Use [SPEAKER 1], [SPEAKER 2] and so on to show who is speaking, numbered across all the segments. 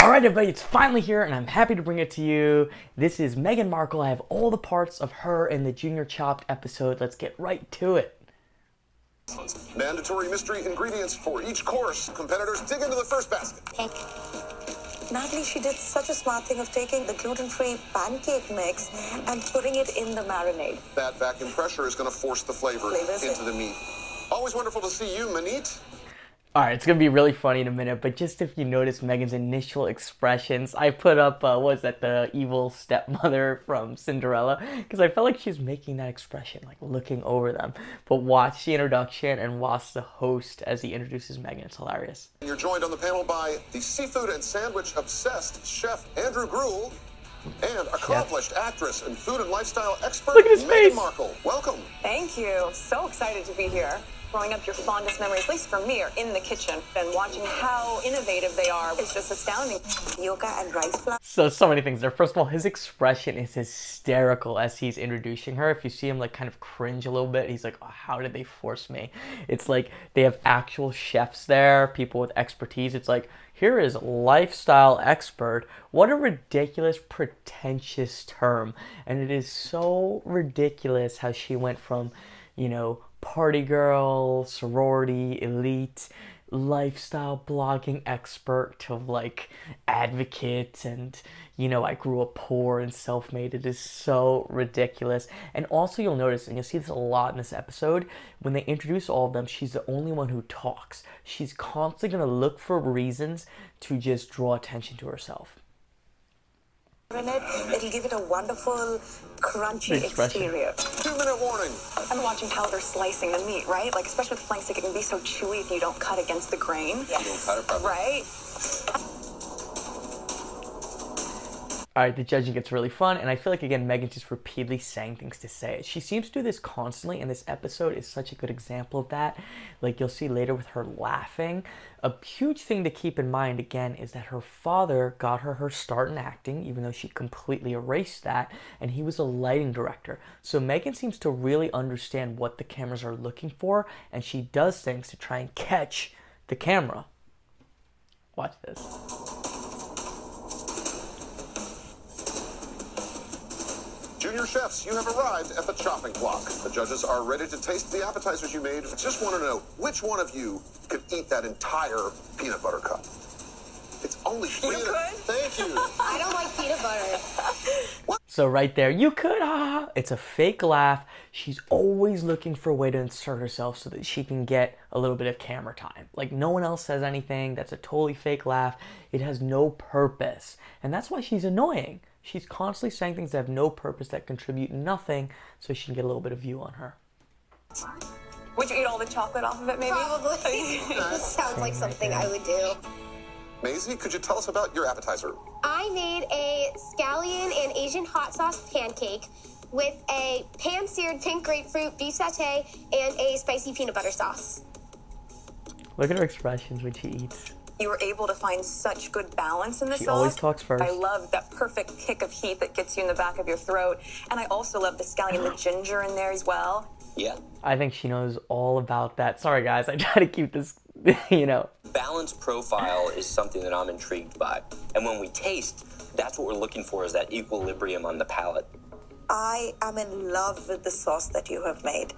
[SPEAKER 1] Alright everybody, it's finally here and I'm happy to bring it to you. This is Meghan Markle. I have all the parts of her in the Junior Chopped episode. Let's get right to it.
[SPEAKER 2] Mandatory mystery ingredients for each course. Competitors dig into the first basket.
[SPEAKER 3] Natalie, she did such a smart thing of taking the gluten-free pancake mix and putting it in the marinade.
[SPEAKER 2] That vacuum pressure is going to force the flavors into the meat. Always wonderful to see you, Manit.
[SPEAKER 1] Alright, it's going to be really funny in a minute, but just if you notice Meghan's initial expressions, I put up, the evil stepmother from Cinderella, because I felt like she was making that expression, like looking over them. But watch the introduction and watch the host as he introduces Meghan. It's hilarious.
[SPEAKER 2] You're joined on the panel by the seafood and sandwich obsessed chef Andrew Gruel and accomplished actress and food and lifestyle expert
[SPEAKER 1] Look at his face.
[SPEAKER 2] Meghan Markle. Welcome.
[SPEAKER 4] Thank you. So excited to be here. Growing up, your fondest memories, at least for me, are in the kitchen. And watching how innovative they are is just astounding.
[SPEAKER 3] Yoga and rice flour.
[SPEAKER 1] So many things there. First of all, his expression is hysterical as he's introducing her. If you see him like kind of cringe a little bit, he's like, oh, how did they force me? It's like they have actual chefs there, people with expertise. It's like, here is lifestyle expert. What a ridiculous, pretentious term. And it is so ridiculous how she went from, you know, party girl, sorority, elite, lifestyle blogging expert to like advocate and, you know, I grew up poor and self-made. It is so ridiculous. And also you'll notice, and you'll see this a lot in this episode, when they introduce all of them, she's the only one who talks. She's constantly going to look for reasons to just draw attention to herself.
[SPEAKER 3] It'll give it a wonderful, crunchy exterior.
[SPEAKER 2] 2-minute warning.
[SPEAKER 4] I'm watching how they're slicing the meat, right? Like, especially with flank steak, it can be so chewy if you don't cut against the grain.
[SPEAKER 3] Yes.
[SPEAKER 2] You don't cut it properly.
[SPEAKER 4] Right?
[SPEAKER 1] Alright, the judging gets really fun, and I feel like, again, Meghan's just repeatedly saying things to say it. She seems to do this constantly, and this episode is such a good example of that. Like, you'll see later with her laughing. A huge thing to keep in mind, again, is that her father got her start in acting, even though she completely erased that, and he was a lighting director. So Meghan seems to really understand what the cameras are looking for, and she does things to try and catch the camera. Watch this.
[SPEAKER 2] Junior chefs, you have arrived at the chopping block. The judges are ready to taste the appetizers you made. Just want to know, which one of you could eat that entire peanut butter cup? It's only 3
[SPEAKER 4] You could?
[SPEAKER 2] Thank you.
[SPEAKER 5] I don't like peanut butter.
[SPEAKER 1] So right there, you could, it's a fake laugh. She's always looking for a way to insert herself so that she can get a little bit of camera time. Like no one else says anything. That's a totally fake laugh. It has no purpose. And that's why she's annoying. She's constantly saying things that have no purpose, that contribute nothing, so she can get a little bit of view on her.
[SPEAKER 4] Would you eat all the chocolate off of it, maybe?
[SPEAKER 5] Probably. Sounds like something I would do.
[SPEAKER 2] Maisie, could you tell us about your appetizer?
[SPEAKER 5] I made a scallion and Asian hot sauce pancake with a pan-seared pink grapefruit beef satay and a spicy peanut butter sauce.
[SPEAKER 1] Look at her expressions when she eats.
[SPEAKER 4] You were able to find such good balance in the
[SPEAKER 1] She
[SPEAKER 4] sauce.
[SPEAKER 1] always talks first.
[SPEAKER 4] I love that perfect kick of heat that gets you in the back of your throat. And I also love the scallion, the ginger in there as well.
[SPEAKER 6] Yeah.
[SPEAKER 1] I think she knows all about that. Sorry guys, I try to keep this, you know.
[SPEAKER 6] Balanced profile is something that I'm intrigued by. And when we taste, that's what we're looking for, is that equilibrium on the palate.
[SPEAKER 3] I am in love with the sauce that you have made.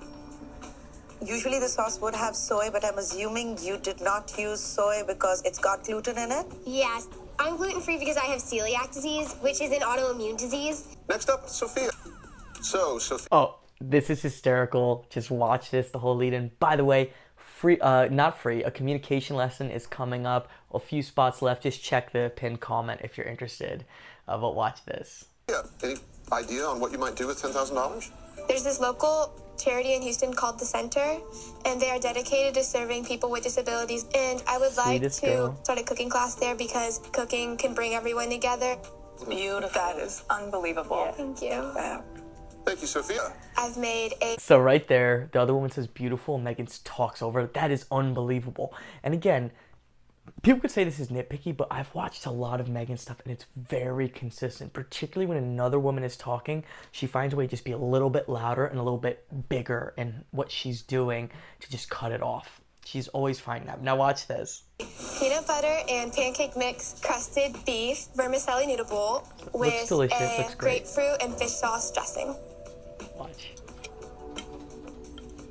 [SPEAKER 3] Usually the sauce would have soy, but I'm assuming you did not use soy because it's got gluten in it?
[SPEAKER 5] Yes, I'm gluten-free because I have celiac disease, which is an autoimmune disease.
[SPEAKER 2] Next up, Sophia. So, Sophia.
[SPEAKER 1] Oh, this is hysterical. Just watch this, the whole lead-in. By the way, not free, a communication lesson is coming up. A few spots left. Just check the pinned comment if you're interested. But watch this.
[SPEAKER 2] Any idea on what you might do with $10,000?
[SPEAKER 7] There's this local charity in Houston called The Center, and they are dedicated to serving people with disabilities. And I would like
[SPEAKER 1] Sweetest
[SPEAKER 7] to
[SPEAKER 1] girl.
[SPEAKER 7] start a cooking class there because cooking can bring everyone together.
[SPEAKER 4] Beautiful. That is unbelievable.
[SPEAKER 7] Thank you.
[SPEAKER 2] Thank you, Sophia.
[SPEAKER 7] I've made a
[SPEAKER 1] So right there, the other woman says beautiful, Meghan talks over it. That is unbelievable. And again, people could say this is nitpicky, but I've watched a lot of Meghan stuff and it's very consistent, particularly when another woman is talking. She finds a way to just be a little bit louder and a little bit bigger in what she's doing to just cut it off. She's always finding that. Now watch this.
[SPEAKER 7] Peanut butter and pancake mix crusted beef vermicelli noodle bowl with
[SPEAKER 1] delicious,
[SPEAKER 7] a
[SPEAKER 1] looks great.
[SPEAKER 7] grapefruit and fish sauce dressing.
[SPEAKER 1] Watch.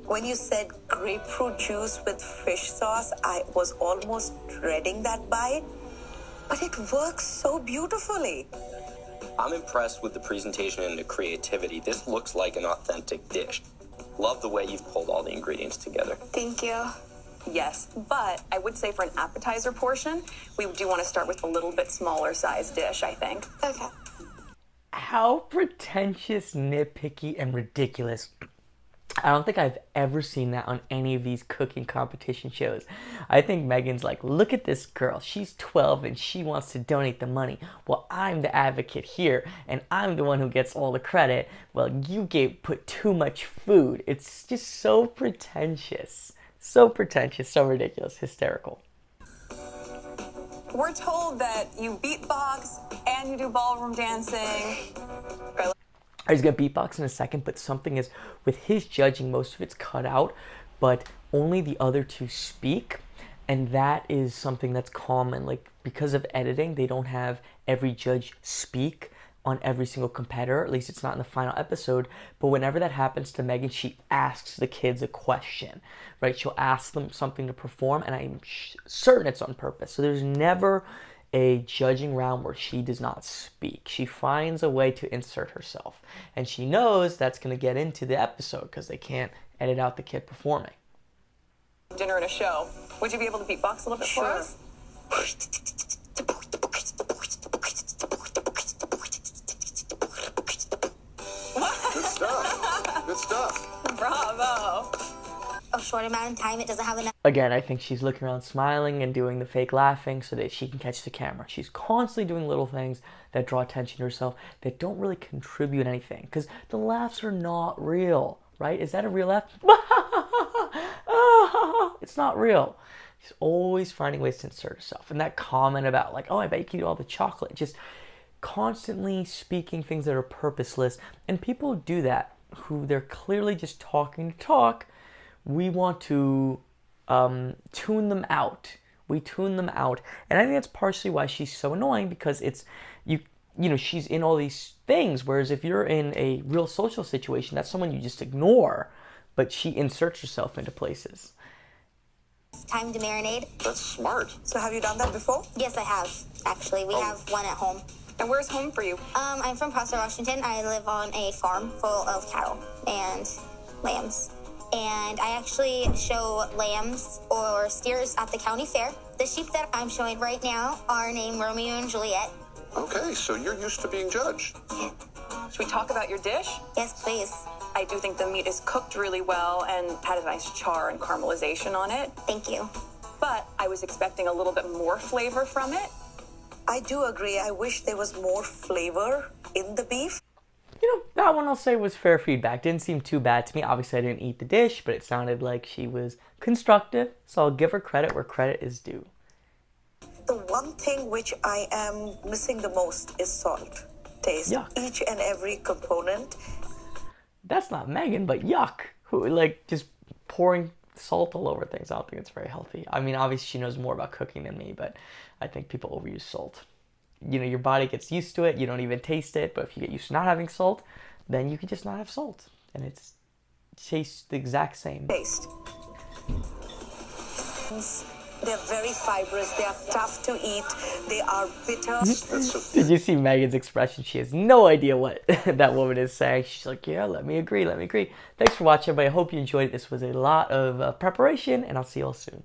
[SPEAKER 3] When you said grapefruit juice with fish sauce, I was almost dreading that bite, but it works so beautifully.
[SPEAKER 6] I'm impressed with the presentation and the creativity. This looks like an authentic dish. Love the way you've pulled all the ingredients together.
[SPEAKER 7] Thank you.
[SPEAKER 4] Yes, but I would say for an appetizer portion, we do want to start with a little bit smaller size dish, I think.
[SPEAKER 7] Okay.
[SPEAKER 1] How pretentious, nitpicky, and ridiculous. I don't think I've ever seen that on any of these cooking competition shows. I think Meghan's like, look at this girl. She's 12 and she wants to donate the money. Well, I'm the advocate here and I'm the one who gets all the credit. Well, you put too much food. It's just so pretentious. So pretentious, so ridiculous, hysterical.
[SPEAKER 4] We're told that you beatbox and you do ballroom dancing.
[SPEAKER 1] He's gonna beatbox in a second, but something is, with his judging, most of it's cut out, but only the other two speak, and that is something that's common. Like, because of editing, they don't have every judge speak on every single competitor, at least it's not in the final episode, but whenever that happens to Meghan, she asks the kids a question, right? She'll ask them something to perform, and I'm certain it's on purpose. So there's never a judging round where she does not speak. She finds a way to insert herself, and she knows that's going to get into the episode because they can't edit out the kid performing.
[SPEAKER 4] Dinner and a show. Would you be able to beatbox a little bit for us?
[SPEAKER 2] Good stuff. Good stuff.
[SPEAKER 4] Bravo.
[SPEAKER 5] A short amount of time, it doesn't have enough.
[SPEAKER 1] Again, I think she's looking around smiling and doing the fake laughing so that she can catch the camera. She's constantly doing little things that draw attention to herself that don't really contribute anything, because the laughs are not real, right? Is that a real laugh? It's not real. She's always finding ways to insert herself. And that comment about like, oh, I bet you can eat all the chocolate, just constantly speaking things that are purposeless. And people do that, who they're clearly just talking to talk. We want to tune them out. We tune them out. And I think that's partially why she's so annoying, because it's, you know, she's in all these things. Whereas if you're in a real social situation, that's someone you just ignore, but she inserts herself into places.
[SPEAKER 5] Time to marinade.
[SPEAKER 2] That's smart.
[SPEAKER 3] So have you done that before?
[SPEAKER 5] Yes, I have. Actually, we have one at home.
[SPEAKER 4] And where's home for you?
[SPEAKER 5] I'm from Prosser, Washington. I live on a farm full of cattle and lambs. And I actually show lambs or steers at the county fair. The sheep that I'm showing right now are named Romeo and Juliet.
[SPEAKER 2] Okay, so you're used to being judged.
[SPEAKER 4] Should we talk about your dish?
[SPEAKER 5] Yes, please.
[SPEAKER 4] I do think the meat is cooked really well and had a nice char and caramelization on it.
[SPEAKER 5] Thank you.
[SPEAKER 4] But I was expecting a little bit more flavor from it.
[SPEAKER 3] I do agree. I wish there was more flavor in the beef.
[SPEAKER 1] You know, that one I'll say was fair feedback. Didn't seem too bad to me. Obviously, I didn't eat the dish, but it sounded like she was constructive. So I'll give her credit where credit is due.
[SPEAKER 3] The one thing which I am missing the most is salt. Taste
[SPEAKER 1] Yuck.
[SPEAKER 3] each and every component.
[SPEAKER 1] That's not Meghan, but yuck. Who, like, just pouring salt all over things. I don't think it's very healthy. I mean, obviously she knows more about cooking than me, but I think people overuse salt. You know, your body gets used to it. You don't even taste it. But if you get used to not having salt, then you can just not have salt. And it tastes the exact same.
[SPEAKER 3] Taste. They're very fibrous. They are tough to eat. They are bitter.
[SPEAKER 1] Did you see Meghan's expression? She has no idea what that woman is saying. She's like, yeah, let me agree, let me agree. Thanks for watching, everybody. I hope you enjoyed it. This was a lot of preparation, and I'll see you all soon.